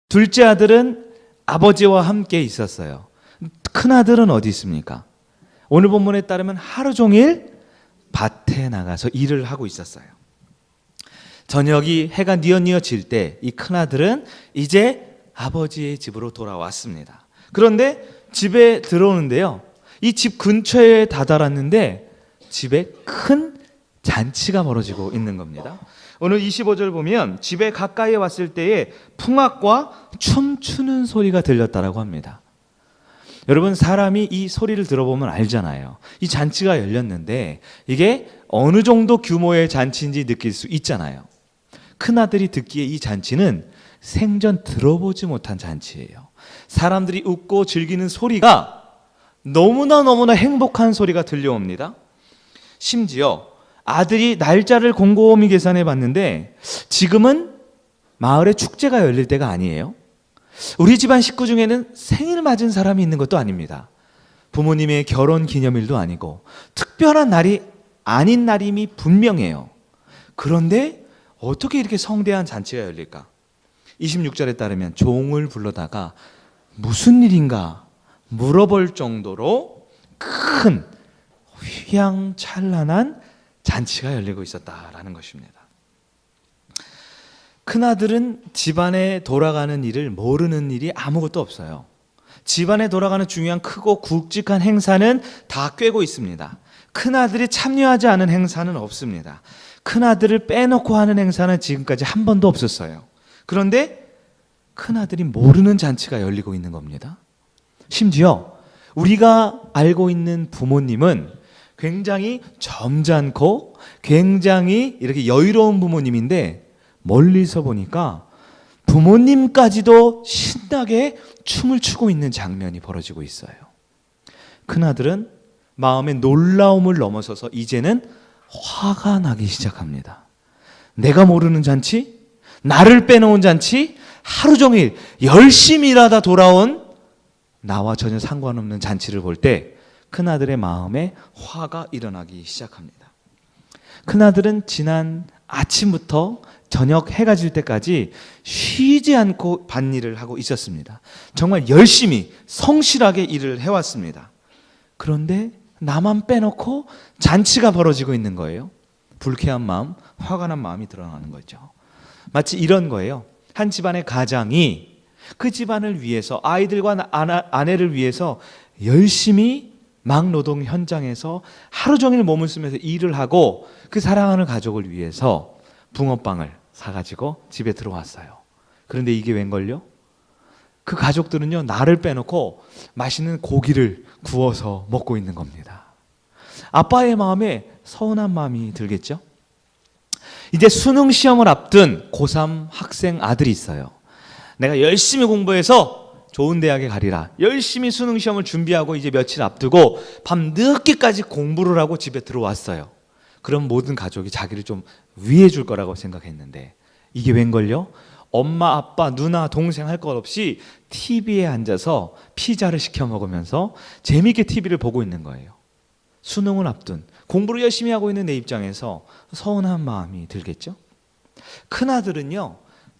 둘째 아들은 아버지와 함께 있었어요. 큰 아들은 어디 있습니까? 오늘 본문에 따르면 하루 종일 밭에 나가서 일을 하고 있었어요. 저녁이 해가 뉘어질 때 이 큰 아들은 이제 아버지의 집으로 돌아왔습니다. 그런데 집에 들어오는데요, 이 집 근처에 다다랐는데 집에 큰 잔치가 벌어지고 있는 겁니다. 오늘 25절 보면 집에 가까이 왔을 때에 풍악과 춤추는 소리가 들렸다라고 합니다. 여러분, 사람이 이 소리를 들어보면 알잖아요. 이 잔치가 열렸는데 이게 어느 정도 규모의 잔치인지 느낄 수 있잖아요. 큰아들이 듣기에 이 잔치는 생전 들어보지 못한 잔치예요. 사람들이 웃고 즐기는 소리가 너무나 행복한 소리가 들려옵니다. 심지어 아들이 날짜를 곰곰이 계산해 봤는데 지금은 마을에 축제가 열릴 때가 아니에요. 우리 집안 식구 중에는 생일 맞은 사람이 있는 것도 아닙니다. 부모님의 결혼 기념일도 아니고 특별한 날이 아닌 날임이 분명해요. 그런데 어떻게 이렇게 성대한 잔치가 열릴까? 26절에 따르면 종을 불러다가 무슨 일인가 물어볼 정도로 큰 휘황찬란한 잔치가 열리고 있었다라는 것입니다. 큰아들은 집안에 돌아가는 일을 모르는 일이 아무것도 없어요. 집안에 돌아가는 중요한 크고 굵직한 행사는 다 꿰고 있습니다. 큰아들이 참여하지 않은 행사는 없습니다. 큰아들을 빼놓고 하는 행사는 지금까지 한 번도 없었어요. 그런데 큰아들이 모르는 잔치가 열리고 있는 겁니다. 심지어 우리가 알고 있는 부모님은 굉장히 점잖고 굉장히 이렇게 여유로운 부모님인데 멀리서 보니까 부모님까지도 신나게 춤을 추고 있는 장면이 벌어지고 있어요. 큰아들은 마음의 놀라움을 넘어서서 이제는 화가 나기 시작합니다. 내가 모르는 잔치? 나를 빼놓은 잔치? 하루 종일 열심히 일하다 돌아온 나와 전혀 상관없는 잔치를 볼 때 큰아들의 마음에 화가 일어나기 시작합니다. 큰아들은 지난 아침부터 저녁 해가 질 때까지 쉬지 않고 밭일을 하고 있었습니다. 정말 열심히 성실하게 일을 해왔습니다. 그런데 나만 빼놓고 잔치가 벌어지고 있는 거예요. 불쾌한 마음, 화가 난 마음이 드러나는 거죠. 마치 이런 거예요. 한 집안의 가장이 그 집안을 위해서, 아이들과 아내를 위해서 열심히 막노동 현장에서 하루 종일 몸을 쓰면서 일을 하고 그 사랑하는 가족을 위해서 붕어빵을 사가지고 집에 들어왔어요. 그런데 이게 웬걸요? 그 가족들은요, 나를 빼놓고 맛있는 고기를 구워서 먹고 있는 겁니다. 아빠의 마음에 서운한 마음이 들겠죠? 이제 수능 시험을 앞둔 고3 학생 아들이 있어요. 내가 열심히 공부해서 좋은 대학에 가리라. 열심히 수능 시험을 준비하고 이제 며칠 앞두고 밤 늦게까지 공부를 하고 집에 들어왔어요. 그럼 모든 가족이 자기를 좀 위해 줄 거라고 생각했는데 이게 웬걸요? 엄마, 아빠, 누나, 동생 할 것 없이 TV에 앉아서 피자를 시켜 먹으면서 재미있게 TV를 보고 있는 거예요. 수능을 앞둔 공부를 열심히 하고 있는 내 입장에서 서운한 마음이 들겠죠? 큰아들은요,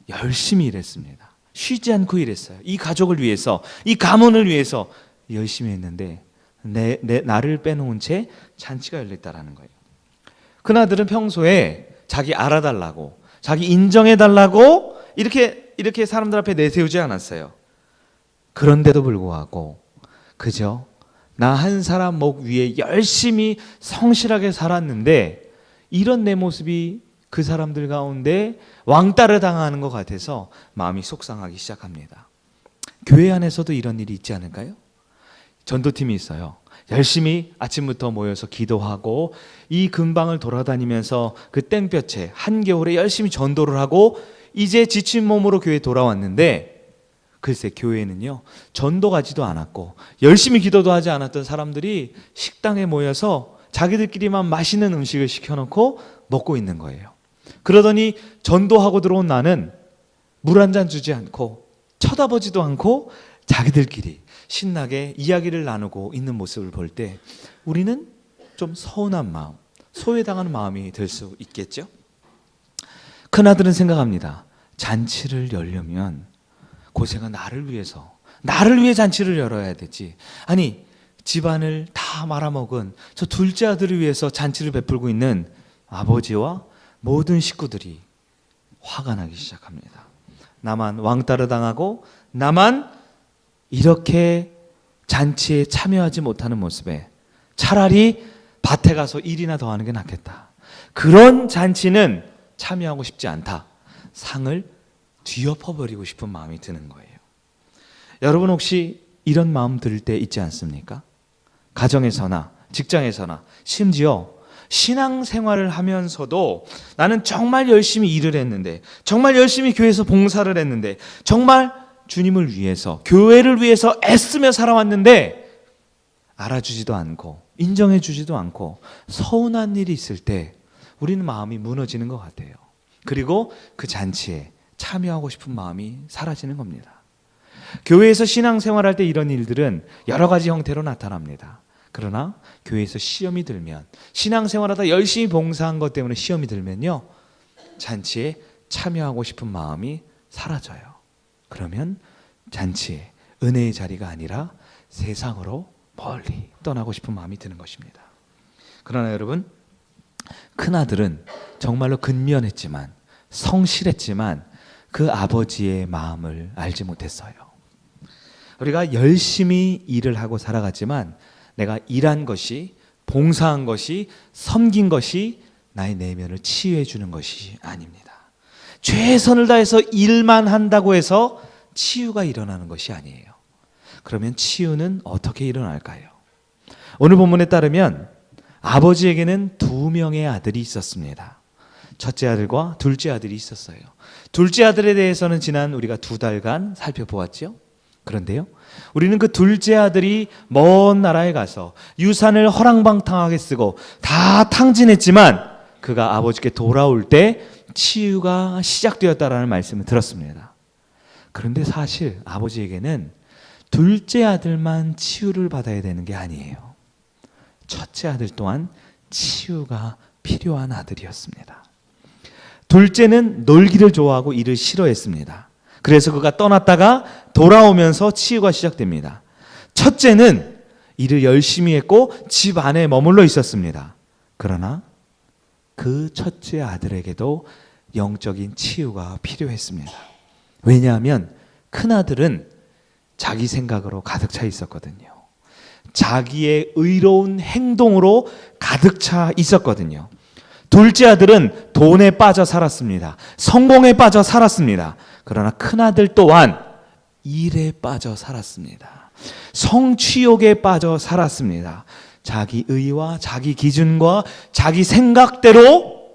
열심히 일했습니다. 쉬지 않고 일했어요. 이 가족을 위해서, 이 가문을 위해서 열심히 했는데 나를 빼놓은 채 잔치가 열렸다라는 거예요. 큰아들은 평소에 자기 알아달라고, 자기 인정해달라고 이렇게 사람들 앞에 내세우지 않았어요. 그런데도 불구하고 그저 나 한 사람 목 위에 열심히 성실하게 살았는데 이런 내 모습이 그 사람들 가운데 왕따를 당하는 것 같아서 마음이 속상하기 시작합니다. 교회 안에서도 이런 일이 있지 않을까요? 전도팀이 있어요. 열심히 아침부터 모여서 기도하고 이 근방을 돌아다니면서 그 땡볕에 한겨울에 열심히 전도를 하고 이제 지친 몸으로 교회에 돌아왔는데 글쎄, 교회는요, 전도 가지도 않았고 열심히 기도도 하지 않았던 사람들이 식당에 모여서 자기들끼리만 맛있는 음식을 시켜놓고 먹고 있는 거예요. 그러더니 전도하고 들어온 나는 물 한 잔 주지 않고 쳐다보지도 않고 자기들끼리 신나게 이야기를 나누고 있는 모습을 볼 때 우리는 좀 서운한 마음, 소외당하는 마음이 들 수 있겠죠? 큰아들은 생각합니다. 잔치를 열려면 고생은 나를 위해 잔치를 열어야 되지. 아니, 집안을 다 말아먹은 저 둘째 아들을 위해서 잔치를 베풀고 있는 아버지와 모든 식구들이 화가 나기 시작합니다. 나만 왕따를 당하고 나만 이렇게 잔치에 참여하지 못하는 모습에 차라리 밭에 가서 일이나 더 하는 게 낫겠다. 그런 잔치는 참여하고 싶지 않다. 상을 뒤엎어버리고 싶은 마음이 드는 거예요. 여러분 혹시 이런 마음 들 때 있지 않습니까? 가정에서나 직장에서나 심지어 신앙생활을 하면서도 나는 정말 열심히 일을 했는데, 정말 열심히 교회에서 봉사를 했는데, 정말 주님을 위해서, 교회를 위해서 애쓰며 살아왔는데 알아주지도 않고 인정해주지도 않고 서운한 일이 있을 때 우리는 마음이 무너지는 것 같아요. 그리고 그 잔치에 참여하고 싶은 마음이 사라지는 겁니다. 교회에서 신앙생활할 때 이런 일들은 여러 가지 형태로 나타납니다. 그러나 교회에서 시험이 들면, 신앙생활하다 열심히 봉사한 것 때문에 시험이 들면요, 잔치에 참여하고 싶은 마음이 사라져요. 그러면 잔치에 은혜의 자리가 아니라 세상으로 멀리 떠나고 싶은 마음이 드는 것입니다. 그러나 여러분, 큰아들은 정말로 근면했지만, 성실했지만 그 아버지의 마음을 알지 못했어요. 우리가 열심히 일을 하고 살아갔지만 내가 일한 것이, 봉사한 것이, 섬긴 것이 나의 내면을 치유해 주는 것이 아닙니다. 최선을 다해서 일만 한다고 해서 치유가 일어나는 것이 아니에요. 그러면 치유는 어떻게 일어날까요? 오늘 본문에 따르면 아버지에게는 2명의 아들이 있었습니다. 첫째 아들과 둘째 아들이 있었어요. 둘째 아들에 대해서는 지난 우리가 2달간 살펴보았죠. 그런데요, 우리는 그 둘째 아들이 먼 나라에 가서 유산을 허랑방탕하게 쓰고 다 탕진했지만 그가 아버지께 돌아올 때 치유가 시작되었다라는 말씀을 들었습니다. 그런데 사실 아버지에게는 둘째 아들만 치유를 받아야 되는 게 아니에요. 첫째 아들 또한 치유가 필요한 아들이었습니다. 둘째는 놀기를 좋아하고 일을 싫어했습니다. 그래서 그가 떠났다가 돌아오면서 치유가 시작됩니다. 첫째는 일을 열심히 했고 집 안에 머물러 있었습니다. 그러나 그 첫째 아들에게도 영적인 치유가 필요했습니다. 왜냐하면 큰아들은 자기 생각으로 가득 차 있었거든요. 자기의 의로운 행동으로 가득 차 있었거든요. 둘째 아들은 돈에 빠져 살았습니다. 성공에 빠져 살았습니다. 그러나 큰아들 또한 일에 빠져 살았습니다. 성취욕에 빠져 살았습니다. 자기 의와 자기 기준과 자기 생각대로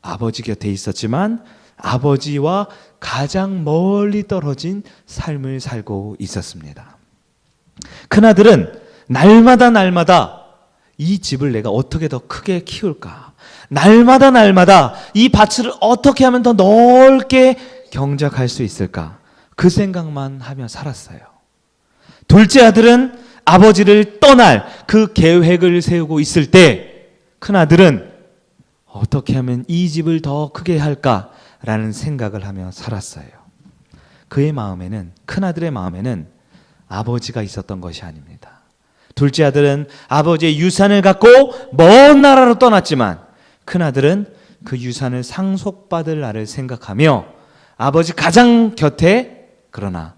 아버지 곁에 있었지만 아버지와 가장 멀리 떨어진 삶을 살고 있었습니다. 큰아들은 날마다 이 집을 내가 어떻게 더 크게 키울까? 날마다 이 밭을 어떻게 하면 더 넓게 경작할 수 있을까? 그 생각만 하며 살았어요. 둘째 아들은 아버지를 떠날 그 계획을 세우고 있을 때 큰아들은 어떻게 하면 이 집을 더 크게 할까라는 생각을 하며 살았어요. 그의 마음에는, 큰아들의 마음에는 아버지가 있었던 것이 아닙니다. 둘째 아들은 아버지의 유산을 갖고 먼 나라로 떠났지만 큰아들은 그 유산을 상속받을 날을 생각하며 아버지 가장 곁에, 그러나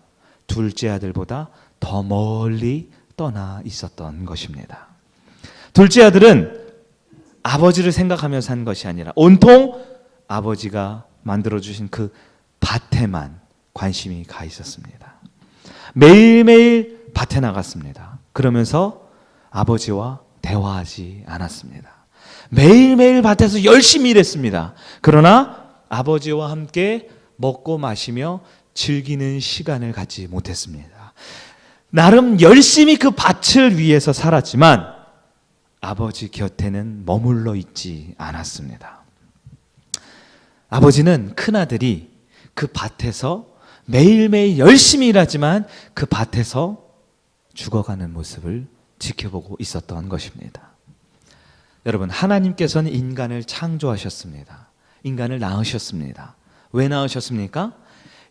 둘째 아들보다 더 멀리 떠나 있었던 것입니다. 둘째 아들은 아버지를 생각하며 산 것이 아니라 온통 아버지가 만들어주신 그 밭에만 관심이 가 있었습니다. 매일매일 밭에 나갔습니다. 그러면서 아버지와 대화하지 않았습니다. 매일매일 밭에서 열심히 일했습니다. 그러나 아버지와 함께 먹고 마시며 즐기는 시간을 갖지 못했습니다. 나름 열심히 그 밭을 위해서 살았지만 아버지 곁에는 머물러 있지 않았습니다. 아버지는 큰아들이 그 밭에서 매일매일 열심히 일하지만 그 밭에서 죽어가는 모습을 지켜보고 있었던 것입니다. 여러분, 하나님께서는 인간을 창조하셨습니다. 인간을 낳으셨습니다. 왜 낳으셨습니까?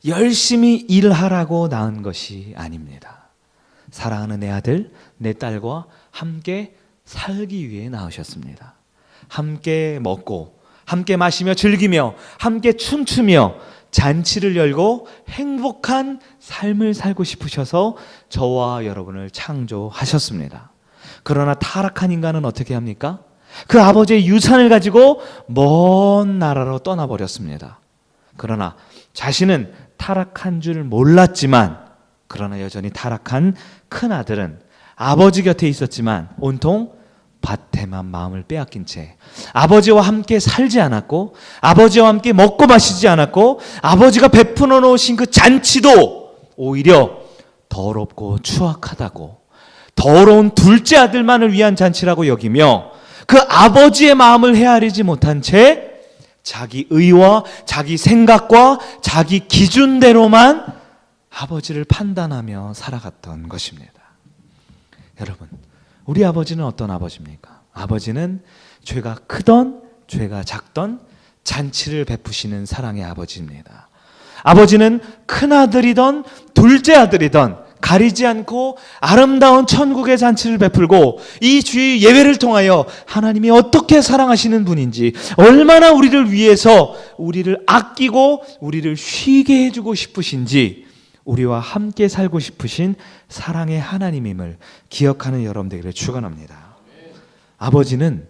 열심히 일하라고 낳은 것이 아닙니다. 사랑하는 내 아들, 내 딸과 함께 살기 위해 낳으셨습니다. 함께 먹고, 함께 마시며 즐기며, 함께 춤추며 잔치를 열고 행복한 삶을 살고 싶으셔서 저와 여러분을 창조하셨습니다. 그러나 타락한 인간은 어떻게 합니까? 그 아버지의 유산을 가지고 먼 나라로 떠나버렸습니다. 그러나 자신은 타락한 줄 몰랐지만, 그러나 여전히 타락한 큰아들은 아버지 곁에 있었지만 온통 밭에만 마음을 빼앗긴 채 아버지와 함께 살지 않았고, 아버지와 함께 먹고 마시지 않았고, 아버지가 베풀어 놓으신 그 잔치도 오히려 더럽고 추악하다고, 더러운 둘째 아들만을 위한 잔치라고 여기며 그 아버지의 마음을 헤아리지 못한 채 자기 의와 자기 생각과 자기 기준대로만 아버지를 판단하며 살아갔던 것입니다. 여러분, 우리 아버지는 어떤 아버지입니까? 아버지는 죄가 크던 죄가 작던 잔치를 베푸시는 사랑의 아버지입니다. 아버지는 큰아들이던 둘째 아들이던 가리지 않고 아름다운 천국의 잔치를 베풀고, 이 주의 예배를 통하여 하나님이 어떻게 사랑하시는 분인지, 얼마나 우리를 위해서 우리를 아끼고 우리를 쉬게 해주고 싶으신지, 우리와 함께 살고 싶으신 사랑의 하나님임을 기억하는 여러분 되기를 축원합니다. 아버지는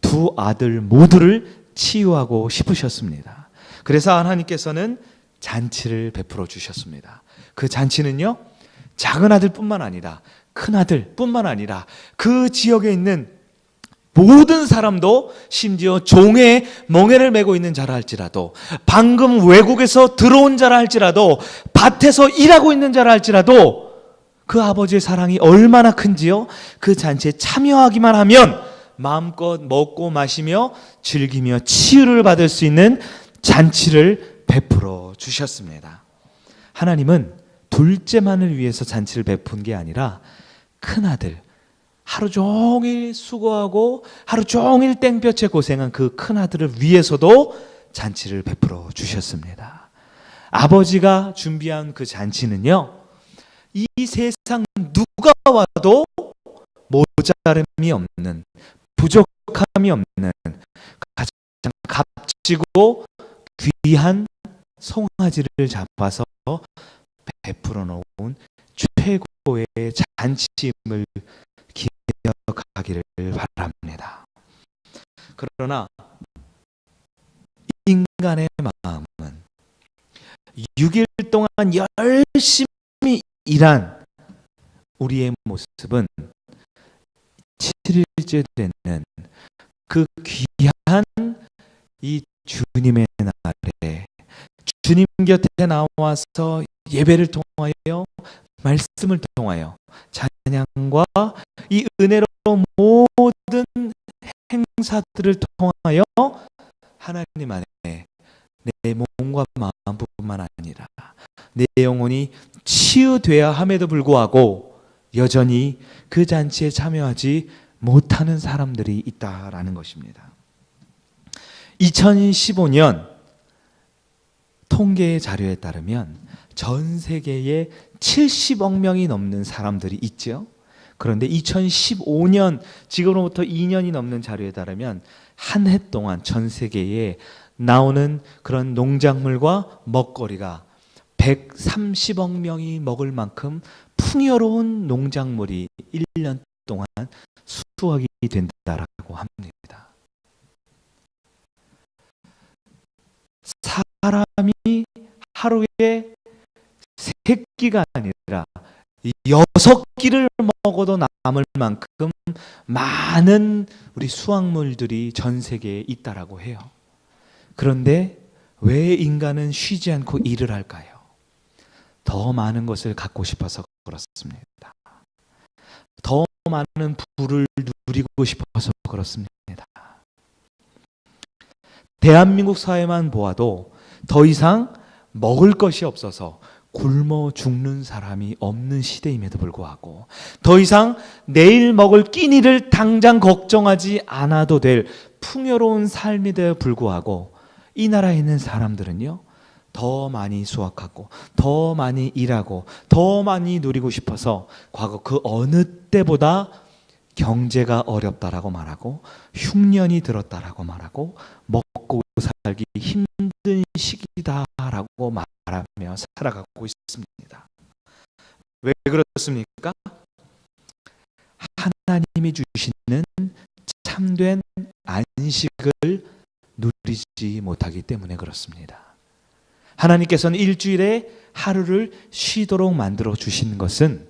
두 아들 모두를 치유하고 싶으셨습니다. 그래서 하나님께서는 잔치를 베풀어 주셨습니다. 그 잔치는요, 작은 아들뿐만 아니라 큰 아들뿐만 아니라 그 지역에 있는 모든 사람도, 심지어 종의 멍에를 메고 있는 자라 할지라도, 방금 외국에서 들어온 자라 할지라도, 밭에서 일하고 있는 자라 할지라도 그 아버지의 사랑이 얼마나 큰지요, 그 잔치에 참여하기만 하면 마음껏 먹고 마시며 즐기며 치유를 받을 수 있는 잔치를 베풀어 주셨습니다. 하나님은 둘째만을 위해서 잔치를 베푼 게 아니라 큰아들, 하루 종일 수고하고 하루 종일 땡볕에 고생한 그 큰아들을 위해서도 잔치를 베풀어 주셨습니다. 아버지가 준비한 그 잔치는요, 이 세상 누가 와도 모자름이 없는, 부족함이 없는 가장 값지고 귀한 송아지를 잡아서 베풀어 놓은 최고의 잔치임을 기억하기를 바랍니다. 그러나 인간의 마음은 6일 동안 열심히 일한 우리의 모습은 7일째 되는 그 귀한 이 주님의 날에 주님 곁에 나와서 예배를 통하여, 말씀을 통하여, 찬양과 이 은혜로운 모든 행사들을 통하여 하나님 안에 내 몸과 마음뿐만 아니라 내 영혼이 치유되어야 함에도 불구하고 여전히 그 잔치에 참여하지 못하는 사람들이 있다라는 것입니다. 2015년 통계의 자료에 따르면 전 세계에 70억 명이 넘는 사람들이 있죠. 그런데 2015년, 지금으로부터 2년이 넘는 자료에 따르면 한 해 동안 전 세계에 나오는 그런 농작물과 먹거리가 130억 명이 먹을 만큼 풍요로운 농작물이 1년 동안 수확이 된다라고 합니다. 사람이 하루에 3끼가 아니라 6끼를 먹어도 남을 만큼 많은 우리 수확물들이 전 세계에 있다라고 해요. 그런데 왜 인간은 쉬지 않고 일을 할까요? 더 많은 것을 갖고 싶어서 그렇습니다. 더 많은 부를 누리고 싶어서 그렇습니다. 대한민국 사회만 보아도 더 이상 먹을 것이 없어서 굶어 죽는 사람이 없는 시대임에도 불구하고, 더 이상 내일 먹을 끼니를 당장 걱정하지 않아도 될 풍요로운 삶임에도 불구하고 이 나라에 있는 사람들은요, 더 많이 수확하고 더 많이 일하고 더 많이 누리고 싶어서 과거 그 어느 때보다 경제가 어렵다라고 말하고 흉년이 들었다라고 말하고 먹고 살기 힘든 시기다라고 말하며 살아가고 있습니다. 왜 그렇습니까? 하나님이 주시는 참된 안식을 누리지 못하기 때문에 그렇습니다. 하나님께서는 일주일에 하루를 쉬도록 만들어 주신 것은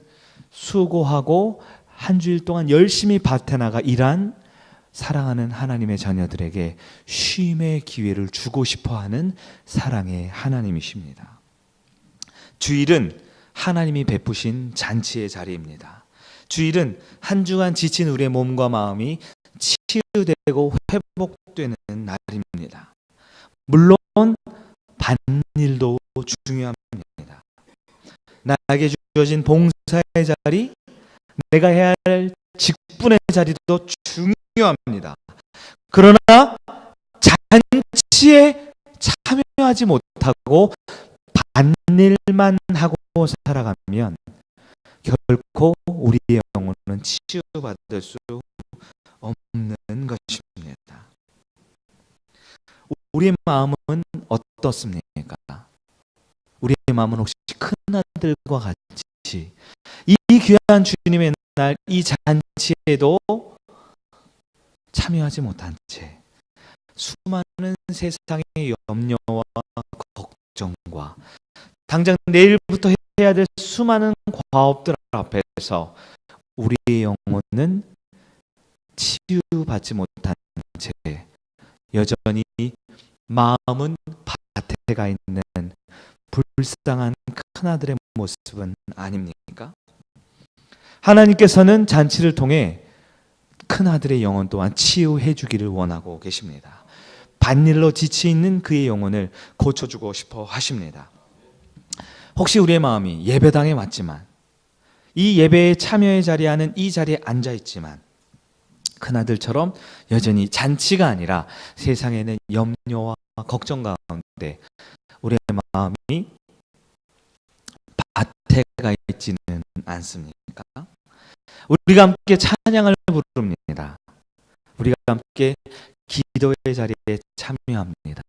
수고하고 한 주일 동안 열심히 밭에 나가 일한 사랑하는 하나님의 자녀들에게 쉼의 기회를 주고 싶어하는 사랑의 하나님이십니다. 주일은 하나님이 베푸신 잔치의 자리입니다. 주일은 한 주간 지친 우리의 몸과 마음이 치유되고 회복되는 날입니다. 물론 밭일도 중요합니다. 나에게 주어진 봉사의 자리, 내가 해야 할 직분의 자리도 중요합니다. 그러나 잔치에 참여하지 못하고 밭일만 하고 살아가면 결코 우리의 영혼은 치유받을 수 없는 것입니다. 우리의 마음은 어떻습니까? 우리의 마음은 혹시 큰아들과 같이 이 귀한 주님의 날 이 잔치에도 참여하지 못한 채 수많은 세상의 염려와 걱정과 당장 내일부터 해야 될 수많은 과업들 앞에서 우리의 영혼은 치유받지 못한 채 여전히 마음은 밭에 가 있는 불쌍한 큰아들의 모습은 아닙니까? 하나님께서는 잔치를 통해 큰아들의 영혼 또한 치유해 주기를 원하고 계십니다. 밭일로 지치 있는 그의 영혼을 고쳐주고 싶어 하십니다. 혹시 우리의 마음이 예배당에 왔지만 이 예배에 참여의 자리하는 이 자리에 앉아 있지만 큰아들처럼 여전히 잔치가 아니라 세상에는 염려와 걱정 가운데 우리의 마음이 밭에 가 있지는 않습니까? 우리가 함께 찬양을 부릅니다. 우리가 함께 기도의 자리에 참여합니다.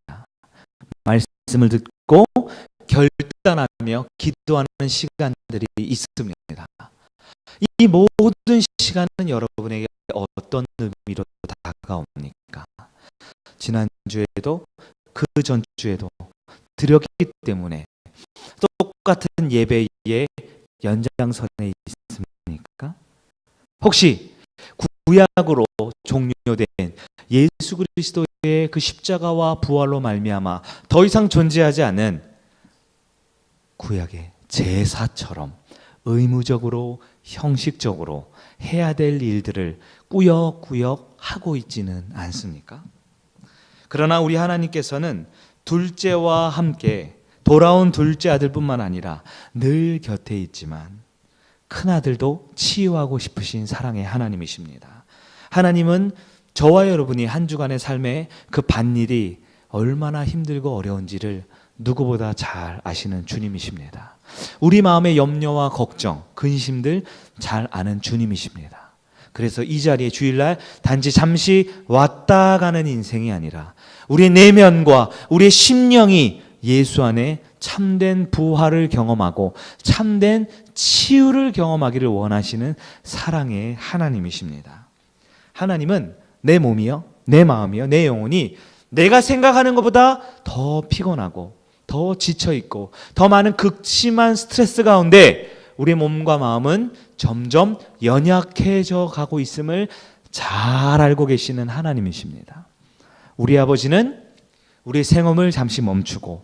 말씀을 듣고 결단하며 기도하는 시간들이 있습니다. 이 모든 시간은 여러분에게 어떤 의미로 다가옵니까? 지난주에도 그 전주에도 드렸기 때문에 똑같은 예배의 연장선에 있습니까? 혹시 구약으로 종료된 예수 그리스도의 그 십자가와 부활로 말미암아 더 이상 존재하지 않은 구약의 제사처럼 의무적으로 형식적으로 해야 될 일들을 꾸역꾸역 하고 있지는 않습니까? 그러나 우리 하나님께서는 둘째와 함께 돌아온 둘째 아들뿐만 아니라 늘 곁에 있지만 큰아들도 치유하고 싶으신 사랑의 하나님이십니다. 하나님은 저와 여러분이 한 주간의 삶에 그 밭일이 얼마나 힘들고 어려운지를 누구보다 잘 아시는 주님이십니다. 우리 마음의 염려와 걱정, 근심들 잘 아는 주님이십니다. 그래서 이 자리에 주일날 단지 잠시 왔다 가는 인생이 아니라 우리의 내면과 우리의 심령이 예수 안에 참된 부활을 경험하고 참된 치유를 경험하기를 원하시는 사랑의 하나님이십니다. 하나님은 내 몸이요, 내 마음이요, 내 영혼이 내가 생각하는 것보다 더 피곤하고 더 지쳐있고 더 많은 극심한 스트레스 가운데 우리의 몸과 마음은 점점 연약해져 가고 있음을 잘 알고 계시는 하나님이십니다. 우리 아버지는 우리의 생업을 잠시 멈추고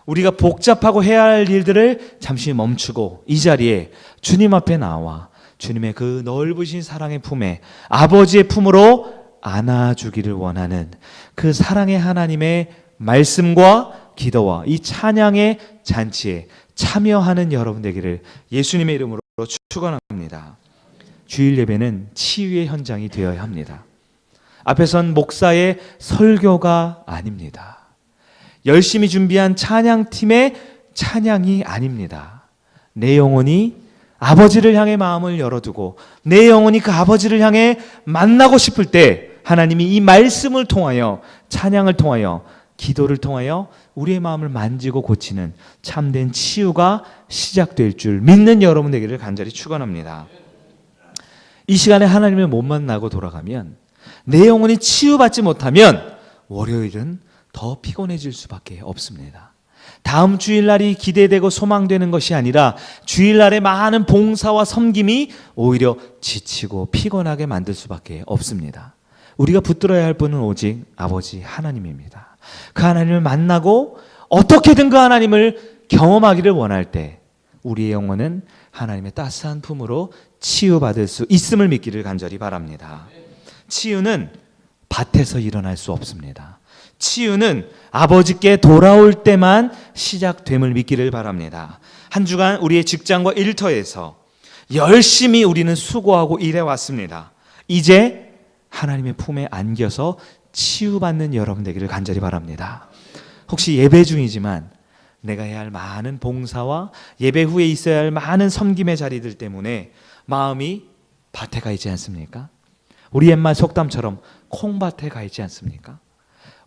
우리가 복잡하고 해야 할 일들을 잠시 멈추고 이 자리에 주님 앞에 나와 주님의 그 넓으신 사랑의 품에 아버지의 품으로 안아주기를 원하는 그 사랑의 하나님의 말씀과 기도와 이 찬양의 잔치에 참여하는 여러분 되기를 예수님의 이름으로 축원합니다. 주일 예배는 치유의 현장이 되어야 합니다. 앞에 선 목사의 설교가 아닙니다. 열심히 준비한 찬양팀의 찬양이 아닙니다. 내 영혼이 아버지를 향해 마음을 열어두고 내 영혼이 그 아버지를 향해 만나고 싶을 때 하나님이 이 말씀을 통하여, 찬양을 통하여, 기도를 통하여 우리의 마음을 만지고 고치는 참된 치유가 시작될 줄 믿는 여러분 되기를 간절히 축원합니다. 이 시간에 하나님을 못 만나고 돌아가면, 내 영혼이 치유받지 못하면 월요일은 더 피곤해질 수밖에 없습니다. 다음 주일날이 기대되고 소망되는 것이 아니라 주일날의 많은 봉사와 섬김이 오히려 지치고 피곤하게 만들 수밖에 없습니다. 우리가 붙들어야 할 분은 오직 아버지 하나님입니다. 그 하나님을 만나고 어떻게든 그 하나님을 경험하기를 원할 때 우리의 영혼은 하나님의 따스한 품으로 치유받을 수 있음을 믿기를 간절히 바랍니다. 치유는 밭에서 일어날 수 없습니다. 치유는 아버지께 돌아올 때만 시작됨을 믿기를 바랍니다. 한 주간 우리의 직장과 일터에서 열심히 우리는 수고하고 일해왔습니다. 이제 하나님의 품에 안겨서 치유받는 여러분 되기를 간절히 바랍니다. 혹시 예배 중이지만 내가 해야 할 많은 봉사와 예배 후에 있어야 할 많은 섬김의 자리들 때문에 마음이 밭에 가 있지 않습니까? 우리 옛말 속담처럼 콩밭에 가 있지 않습니까?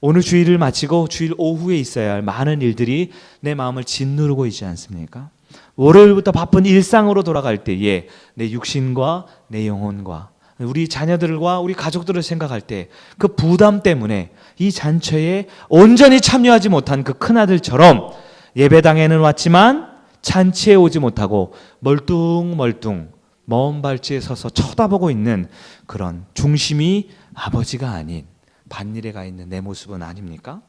오늘 주일을 마치고 주일 오후에 있어야 할 많은 일들이 내 마음을 짓누르고 있지 않습니까? 월요일부터 바쁜 일상으로 돌아갈 때에 내 육신과 내 영혼과 우리 자녀들과 우리 가족들을 생각할 때 그 부담 때문에 이 잔처에 온전히 참여하지 못한 그 큰아들처럼 예배당에는 왔지만 잔치에 오지 못하고 멀뚱멀뚱 먼 발치에 서서 쳐다보고 있는 그런 중심이 아버지가 아닌 밭일에 가 있는 내 모습은 아닙니까?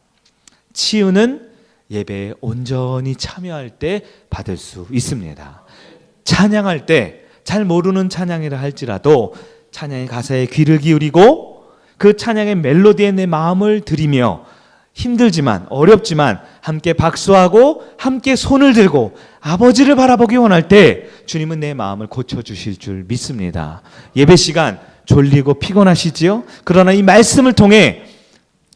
치유는 예배에 온전히 참여할 때 받을 수 있습니다. 찬양할 때 잘 모르는 찬양이라 할지라도 찬양의 가사에 귀를 기울이고 그 찬양의 멜로디에 내 마음을 들이며 힘들지만 어렵지만 함께 박수하고 함께 손을 들고 아버지를 바라보기 원할 때 주님은 내 마음을 고쳐주실 줄 믿습니다. 예배 시간 졸리고 피곤하시지요? 그러나 이 말씀을 통해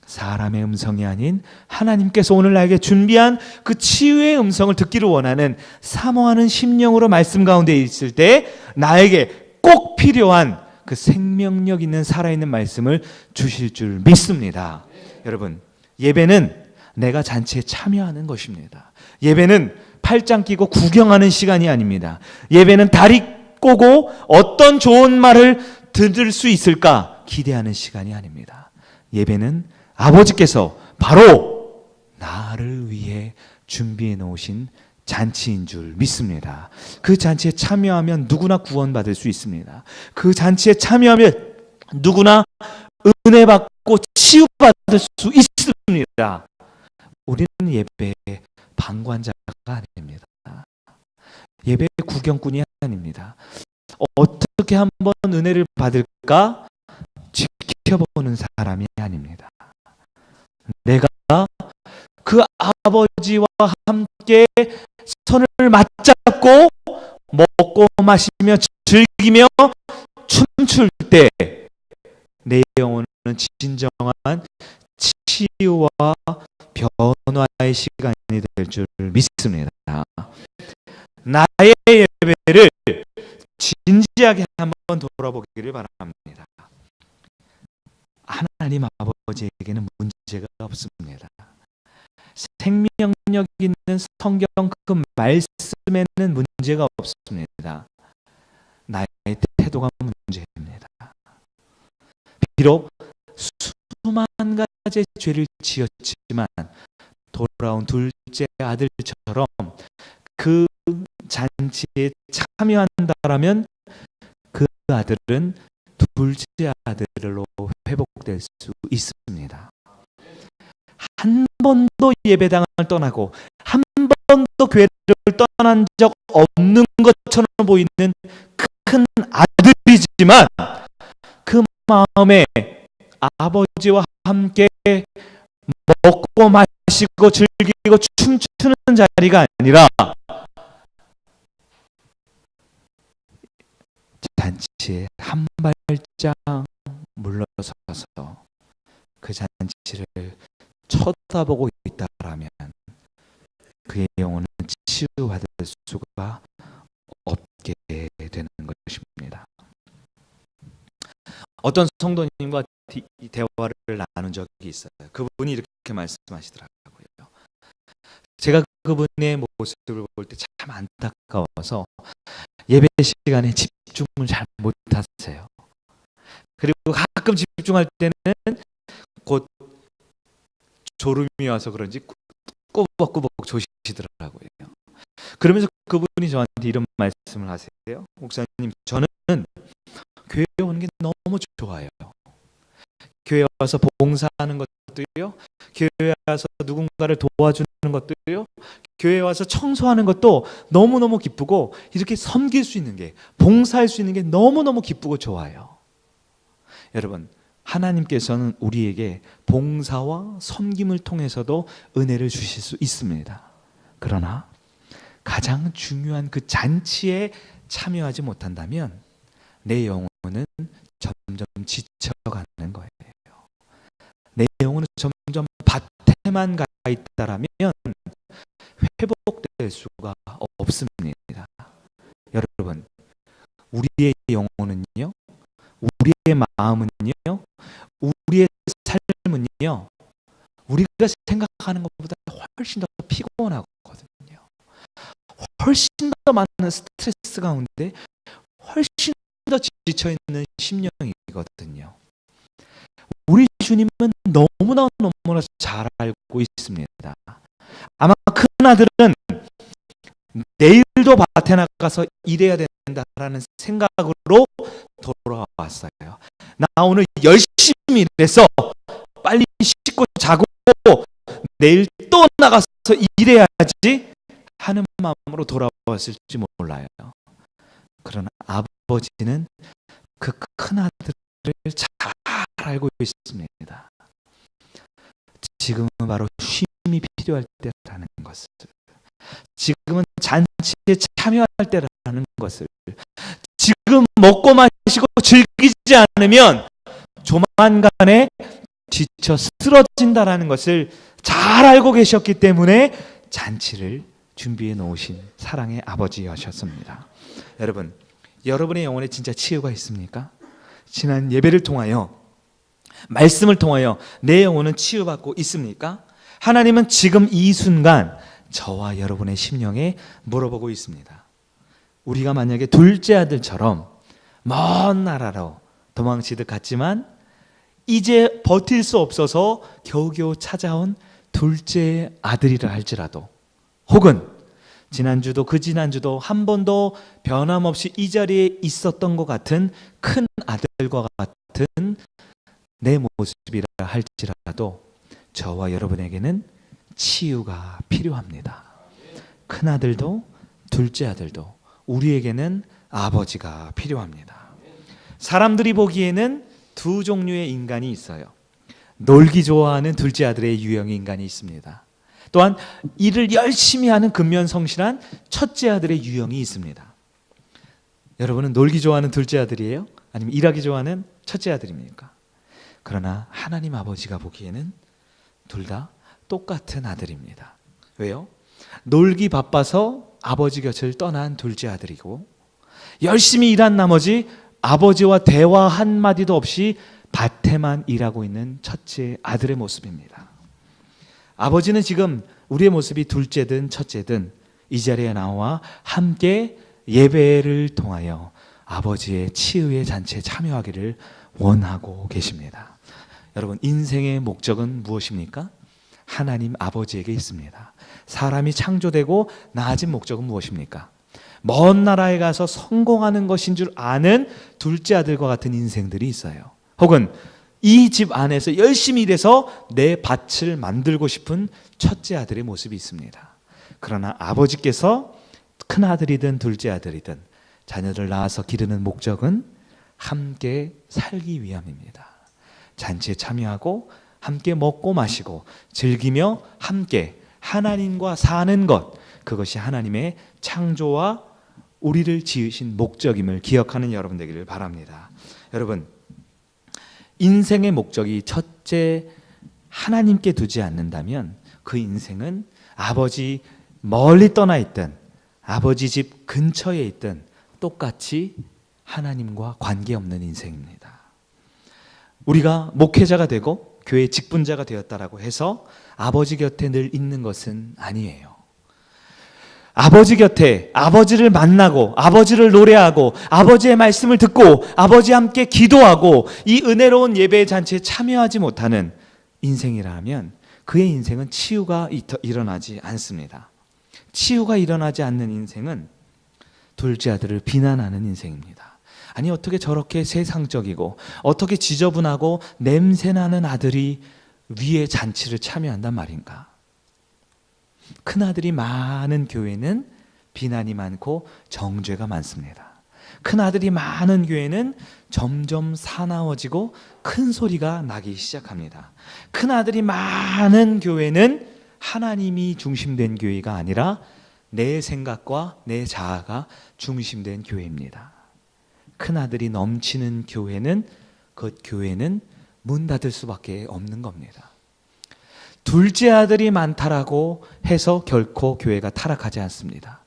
사람의 음성이 아닌 하나님께서 오늘 나에게 준비한 그 치유의 음성을 듣기를 원하는 사모하는 심령으로 말씀 가운데 있을 때 나에게 꼭 필요한 그 생명력 있는 살아있는 말씀을 주실 줄 믿습니다. 여러분, 예배는 내가 잔치에 참여하는 것입니다. 예배는 팔짱 끼고 구경하는 시간이 아닙니다. 예배는 다리 꼬고 어떤 좋은 말을 들을 수 있을까 기대하는 시간이 아닙니다. 예배는 아버지께서 바로 나를 위해 준비해 놓으신 잔치인 줄 믿습니다. 그 잔치에 참여하면 누구나 구원받을 수 있습니다. 그 잔치에 참여하면 누구나 은혜 받고 치유받을 수 있습니다. 우리는 예배의 방관자가 아닙니다. 예배의 구경꾼이 아닙니다. 어떻게 한번 은혜를 받을까 지켜보는 사람이 아닙니다. 내가 그 아버지와 함께 손을 맞잡고 먹고 마시며 즐기며 춤출 때 내 영혼은 진정한 치유와 변화의 시간이 될 줄 믿습니다. 나의 예배를 진지하게 한번 돌아보기를 바랍니다. 하나님 아버지에게는 문제가 없습니다. 생명력 있는 성경 그 말씀에는 문제가 없습니다. 나의 태도가 문제입니다. 비록 수만 가지의 죄를 지었지만 돌아온 둘째 아들처럼 그 잔치에 참여한다라면 그 아들은 둘째 아들로 회복될 수 있습니다. 한 번도 예배당을 떠나고 한 번도 교회를 떠난 적 없는 것처럼 보이는 큰 아들이지만 그 마음에 아버지와 함께 먹고 마시고 즐기고 춤추는 자리가 아니라 잔치에 한 발짝 물러서서 그 잔치를 쳐다보고 있다라면 어떤 성도님과 대화를 나눈 적이 있어요. 그분이 이렇게 말씀하시더라고요. 제가 그분의 모습을 볼 때 참 안타까워서 예배 시간에 집중을 잘 못하세요. 그리고 가끔 집중할 때는 곧 졸음이 와서 그런지 꾸벅꾸벅 조시더라고요. 그러면서 그분이 저한테 이런 말씀을 하세요. 목사님, 저는 교회에 오는 게 너무 좋아요. 교회에 와서 봉사하는 것도요, 교회에 와서 누군가를 도와주는 것도요, 교회에 와서 청소하는 것도 너무너무 기쁘고, 이렇게 섬길 수 있는 게, 봉사할 수 있는 게 너무너무 기쁘고 좋아요. 여러분, 하나님께서는 우리에게 봉사와 섬김을 통해서도 은혜를 주실 수 있습니다. 그러나 가장 중요한 그 잔치에 참여하지 못한다면 내 영혼은 점점 지쳐가는 거예요. 내 영혼은 점점 밭에만 가 있다라면 회복될 수가 없습니다. 여러분, 우리의 영혼은요, 우리의 마음은요, 우리의 삶은요, 우리가 생각하는 것보다 훨씬 더 피곤하거든요. 훨씬 더 많은 스트레스 가운데 훨씬 더 지쳐있는 심령이거든요. 우리 주님은 너무나 잘 알고 있습니다. 아마 큰아들은 내일도 밭에 나가서 일해야 된다라는 생각으로 돌아왔어요. 나 오늘 열심히 일해서 빨리 씻고 자고 내일 또 나가서 일해야지 하는 마음으로 돌아왔을지 몰라요. 그러나 아버지는 그 큰아들을 잘 알고 있습니다. 지금은 바로 쉼이 필요할 때라는 것을, 지금은 잔치에 참여할 때라는 것을, 지금 먹고 마시고 즐기지 않으면 조만간에 지쳐 쓰러진다라는 것을 잘 알고 계셨기 때문에 잔치를 준비해 놓으신 사랑의 아버지였습니다. 여러분, 여러분의 영혼에 진짜 치유가 있습니까? 지난 예배를 통하여, 말씀을 통하여 내 영혼은 치유받고 있습니까? 하나님은 지금 이 순간 저와 여러분의 심령에 물어보고 있습니다. 우리가 만약에 둘째 아들처럼 먼 나라로 도망치듯 갔지만 이제 버틸 수 없어서 겨우겨우 찾아온 둘째 아들이라 할지라도, 혹은 지난주도 그 지난주도 한 번도 변함없이 이 자리에 있었던 것 같은 큰 아들과 같은 내 모습이라 할지라도 저와 여러분에게는 치유가 필요합니다. 큰 아들도 둘째 아들도 우리에게는 아버지가 필요합니다. 사람들이 보기에는 두 종류의 인간이 있어요. 놀기 좋아하는 둘째 아들의 유형의 인간이 있습니다. 또한 일을 열심히 하는 근면성실한 첫째 아들의 유형이 있습니다. 여러분은 놀기 좋아하는 둘째 아들이에요? 아니면 일하기 좋아하는 첫째 아들입니까? 그러나 하나님 아버지가 보기에는 둘 다 똑같은 아들입니다. 왜요? 놀기 바빠서 아버지 곁을 떠난 둘째 아들이고, 열심히 일한 나머지 아버지와 대화 한마디도 없이 밭에만 일하고 있는 첫째 아들의 모습입니다. 아버지는 지금 우리의 모습이 둘째든 첫째든 이 자리에 나와 함께 예배를 통하여 아버지의 치유의 잔치에 참여하기를 원하고 계십니다. 여러분, 인생의 목적은 무엇입니까? 하나님 아버지에게 있습니다. 사람이 창조되고 나아진 목적은 무엇입니까? 먼 나라에 가서 성공하는 것인 줄 아는 둘째 아들과 같은 인생들이 있어요. 혹은 이 집 안에서 열심히 일해서 내 밭을 만들고 싶은 첫째 아들의 모습이 있습니다. 그러나 아버지께서 큰 아들이든 둘째 아들이든 자녀를 낳아서 기르는 목적은 함께 살기 위함입니다. 잔치에 참여하고 함께 먹고 마시고 즐기며 함께 하나님과 사는 것, 그것이 하나님의 창조와 우리를 지으신 목적임을 기억하는 여러분 되기를 바랍니다. 여러분, 인생의 목적이 첫째 하나님께 두지 않는다면 그 인생은 아버지 멀리 떠나 있든 아버지 집 근처에 있든 똑같이 하나님과 관계없는 인생입니다. 우리가 목회자가 되고 교회 직분자가 되었다라고 해서 아버지 곁에 늘 있는 것은 아니에요. 아버지 곁에 아버지를 만나고 아버지를 노래하고 아버지의 말씀을 듣고 아버지와 함께 기도하고 이 은혜로운 예배 잔치에 참여하지 못하는 인생이라면 그의 인생은 치유가 일어나지 않습니다. 치유가 일어나지 않는 인생은 둘째 아들을 비난하는 인생입니다. 아니 어떻게 저렇게 세상적이고 어떻게 지저분하고 냄새나는 아들이 위에 잔치를 참여한단 말인가. 큰아들이 많은 교회는 비난이 많고 정죄가 많습니다. 큰아들이 많은 교회는 점점 사나워지고 큰 소리가 나기 시작합니다. 큰아들이 많은 교회는 하나님이 중심된 교회가 아니라 내 생각과 내 자아가 중심된 교회입니다. 큰아들이 넘치는 교회는 그 교회는 문 닫을 수밖에 없는 겁니다. 둘째 아들이 많다라고 해서 결코 교회가 타락하지 않습니다.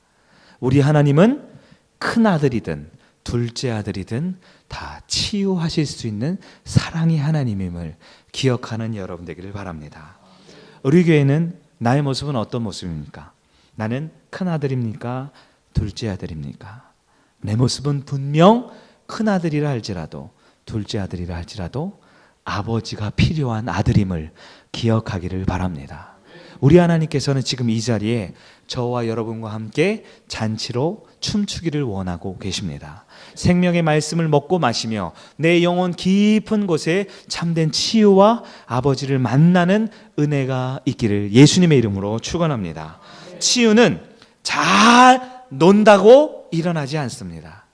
우리 하나님은 큰 아들이든 둘째 아들이든 다 치유하실 수 있는 사랑의 하나님임을 기억하는 여러분 되기를 바랍니다. 우리 교회는 나의 모습은 어떤 모습입니까? 나는 큰 아들입니까? 둘째 아들입니까? 내 모습은 분명 큰 아들이라 할지라도 둘째 아들이라 할지라도 아버지가 필요한 아들임을 기억하기를 바랍니다. 우리 하나님께서는 지금 이 자리에 저와 여러분과 함께 잔치로 춤추기를 원하고 계십니다. 생명의 말씀을 먹고 마시며 내 영혼 깊은 곳에 참된 치유와 아버지를 만나는 은혜가 있기를 예수님의 이름으로 축원합니다. 치유는 잘 논다고 일어나지 않습니다.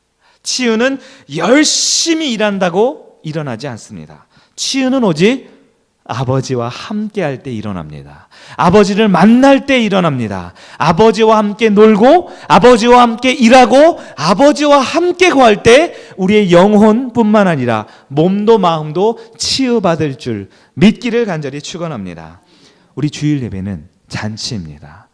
치유는 열심히 일한다고 일어나지 않습니다. 치유는 오직 아버지와 함께 할 때 일어납니다. 아버지를 만날 때 일어납니다. 아버지와 함께 놀고 아버지와 함께 일하고 아버지와 함께 거할 때 우리의 영혼뿐만 아니라 몸도 마음도 치유받을 줄 믿기를 간절히 축원합니다. 우리 주일 예배는 잔치입니다.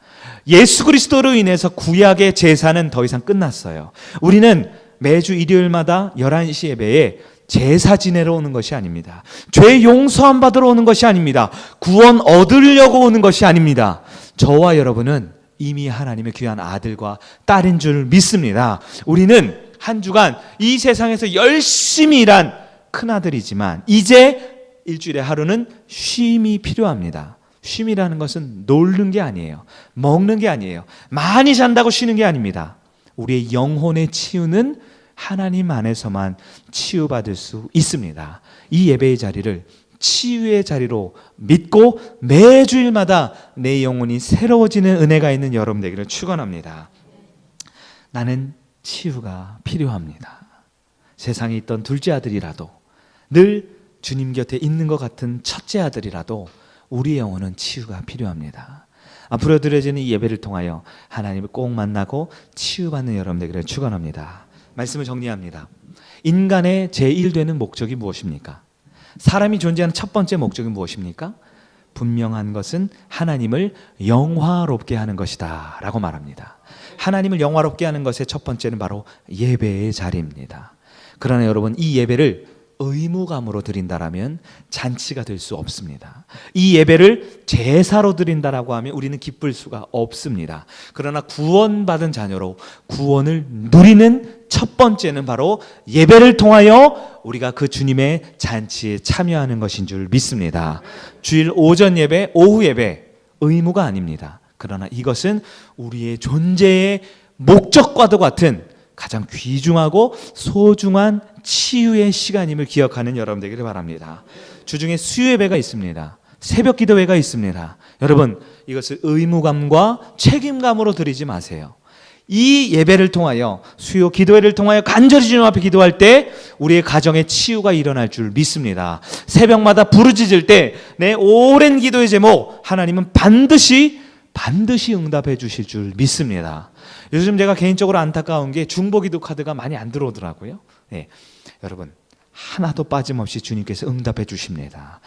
예수 그리스도로 인해서 구약의 제사는 더 이상 끝났어요. 우리는 매주 일요일마다 11시 예배에 제사 지내러 오는 것이 아닙니다. 죄 용서함 받으러 오는 것이 아닙니다. 구원 얻으려고 오는 것이 아닙니다. 저와 여러분은 이미 하나님의 귀한 아들과 딸인 줄 믿습니다. 우리는 한 주간 이 세상에서 열심히 일한 큰아들이지만 이제 일주일에 하루는 쉼이 필요합니다. 쉼이라는 것은 놀는 게 아니에요. 먹는 게 아니에요. 많이 잔다고 쉬는 게 아닙니다. 우리의 영혼의 치유는 하나님 안에서만 치유받을 수 있습니다. 이 예배의 자리를 치유의 자리로 믿고 매주일마다 내 영혼이 새로워지는 은혜가 있는 여러분 되기를 축원합니다. 나는 치유가 필요합니다. 세상에 있던 둘째 아들이라도 늘 주님 곁에 있는 것 같은 첫째 아들이라도 우리의 영혼은 치유가 필요합니다. 앞으로 드려지는 이 예배를 통하여 하나님을 꼭 만나고 치유받는 여러분 되기를 축원합니다. 말씀을 정리합니다. 인간의 제1되는 목적이 무엇입니까? 사람이 존재하는 첫 번째 목적이 무엇입니까? 분명한 것은 하나님을 영화롭게 하는 것이다 라고 말합니다. 하나님을 영화롭게 하는 것의 첫 번째는 바로 예배의 자리입니다. 그러나 여러분 이 예배를 의무감으로 드린다라면 잔치가 될 수 없습니다. 이 예배를 제사로 드린다라고 하면 우리는 기쁠 수가 없습니다. 그러나 구원받은 자녀로 구원을 누리는 첫 번째는 바로 예배를 통하여 우리가 그 주님의 잔치에 참여하는 것인 줄 믿습니다. 주일 오전 예배, 오후 예배 의무가 아닙니다. 그러나 이것은 우리의 존재의 목적과도 같은 가장 귀중하고 소중한 치유의 시간임을 기억하는 여러분 되기를 바랍니다. 주중에 수요예배가 있습니다. 새벽 기도회가 있습니다. 여러분 이것을 의무감과 책임감으로 드리지 마세요. 이 예배를 통하여 수요 기도회를 통하여 간절히 주님 앞에 기도할 때 우리의 가정에 치유가 일어날 줄 믿습니다. 새벽마다 부르짖을 때 내 오랜 기도의 제목 하나님은 반드시 응답해 주실 줄 믿습니다. 요즘 제가 개인적으로 안타까운 게 중보기도 카드가 많이 안 들어오더라고요. 네, 여러분 하나도 빠짐없이 주님께서 응답해 주십니다.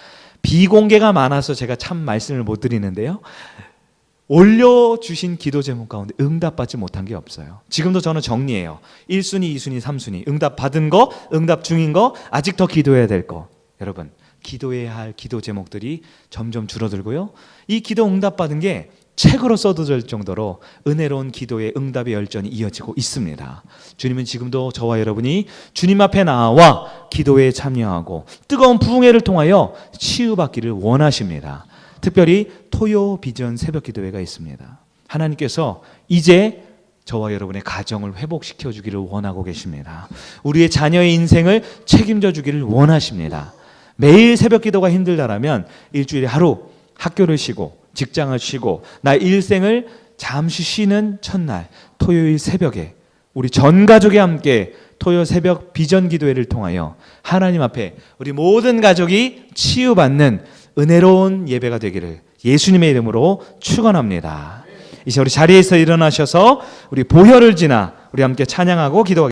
비공개가 많아서 제가 참 말씀을 못 드리는데요. 올려주신 기도 제목 가운데 응답받지 못한 게 없어요. 지금도 저는 정리해요. 1순위, 2순위, 3순위 응답 받은 거, 응답 중인 거, 아직 더 기도해야 될 거. 여러분, 기도해야 할 기도 제목들이 점점 줄어들고요. 이 기도 응답받은 게 책으로 써도될 정도로 은혜로운 기도의 응답의 열전이 이어지고 있습니다. 주님은 지금도 저와 여러분이 주님 앞에 나와 기도에 참여하고 뜨거운 부흥회를 통하여 치유받기를 원하십니다. 특별히 토요 비전 새벽 기도회가 있습니다. 하나님께서 이제 저와 여러분의 가정을 회복시켜 주기를 원하고 계십니다. 우리의 자녀의 인생을 책임져 주기를 원하십니다. 매일 새벽 기도가 힘들다라면 일주일에 하루 학교를 쉬고 직장을 쉬고 나의 일생을 잠시 쉬는 첫날 토요일 새벽에 우리 전 가족이 함께 토요 새벽 비전 기도회를 통하여 하나님 앞에 우리 모든 가족이 치유받는 은혜로운 예배가 되기를 예수님의 이름으로 축원합니다. 이제 우리 자리에서 일어나셔서 우리 보혈을 지나 우리 함께 찬양하고 기도하겠습니다.